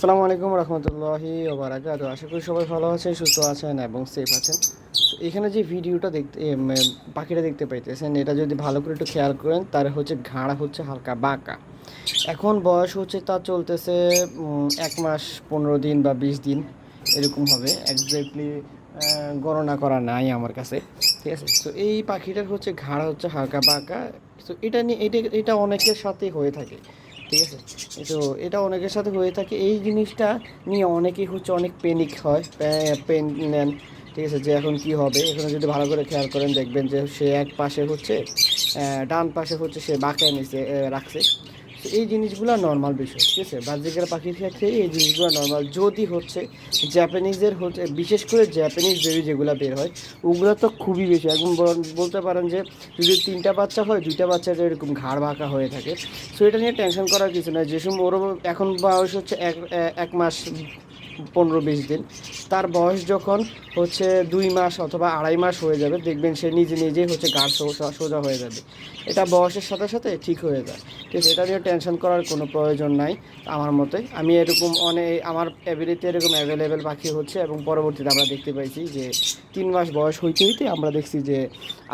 আসসালামু আলাইকুম রহমতুল্লাহি ওয়া বারাকাতুহু। আশা করি সবাই ভালো আছেন, সুস্থ আছেন এবং সেফ আছেন। তো এখানে যে ভিডিওটা দেখতে পাখিটা দেখতে পাইতেছেন, এটা যদি ভালো করে একটু খেয়াল করেন তার হচ্ছে ঘাড় হচ্ছে হালকা বাঁকা। এখন বয়স হচ্ছে তার চলতেছে 1 মাস 15 দিন বা 20 দিন এরকম হবে। এক্স্যাক্টলি গণনা করা নাই আমার কাছে, ঠিক আছে। তো এই পাখিটার হচ্ছে ঘাড় হচ্ছে হালকা বাঁকা। তো এটা নিয়ে এটা অনেকের সাথে হয়ে থাকে, ঠিক আছে। তো এটা অনেকের সাথে হয়ে থাকে, এই জিনিসটা নিয়ে অনেকেই হচ্ছে অনেক প্যানিক হয়, পেন নেন, ঠিক আছে। যে এখন কি হবে, এখানে যদি ভালো করে খেয়াল করেন দেখবেন যে সে এক পাশে হচ্ছে ডান পাশে হচ্ছে সে বাঁকায় নিচে রাখছে। তো এই জিনিসগুলো নর্মাল বিষয়, ঠিক আছে। বাজরিকার পাখির ক্ষেত্রে এই জিনিসগুলো নর্মাল। যদি হচ্ছে জাপানিজের হচ্ছে, বিশেষ করে জাপানিজ বেবি যেগুলো বের হয় ওগুলো তো খুবই বেশি, একদম বলতে পারেন যে যদি 3টা বাচ্চা হয় 2টা বাচ্চা এরকম ঘাড় বাঁকা হয়ে থাকে। সো এটা নিয়ে টেনশন করার কিছু নয়। যে সময় ওরও এখন বয়স হচ্ছে 1 মাস 15-20 দিন, তার বয়স যখন হচ্ছে 2 মাস অথবা 2.5 মাস হয়ে যাবে, দেখবেন সে নিজে নিজেই হচ্ছে ঘাড় সোজা হয়ে যাবে। এটা বয়সের সাথে সাথে ঠিক হয়ে যায়, ঠিক আছে। এটা নিয়ে টেনশন করার কোনো প্রয়োজন নাই আমার মতে। আমি এরকম অনেক আমার অ্যাবিলিটি এরকম অ্যাভেলেবেল পাখি হচ্ছে, এবং পরবর্তীতে আমরা দেখতে পাইছি যে 3 মাস বয়স হইতে হইতে আমরা দেখছি যে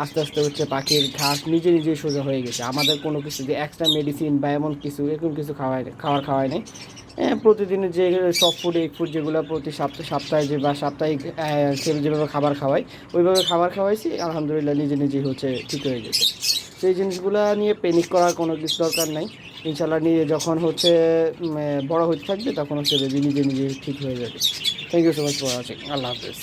আস্তে আস্তে হচ্ছে পাখির ঘাস নিজে নিজেই সোজা হয়ে গেছে। আমাদের কোনো কিছু যে এক্সট্রা মেডিসিন বা এমন কিছু এরকম কিছু খাওয়াই নেই। প্রতিদিনের যে সফট ফুড এগ ফুড যেগুলো প্রতি সপ্তাহে যে বা সাপ্তাহিক যেভাবে খাবার খাওয়াই ওইভাবে খাবার খাওয়াইছি, আলহামদুলিল্লাহ নিজে নিজেই হচ্ছে ঠিক হয়ে গেছে। সেই জিনিসগুলো নিয়ে প্যানিক করার কোনো কিছু দরকার নাই। ইনশাল্লাহ নিয়ে যখন হচ্ছে বড় হতে থাকবে তখন হচ্ছে বেবি নিজে নিজে ঠিক হয়ে যাবে। Thank you so much for watching. আল্লাহ হাফেজ।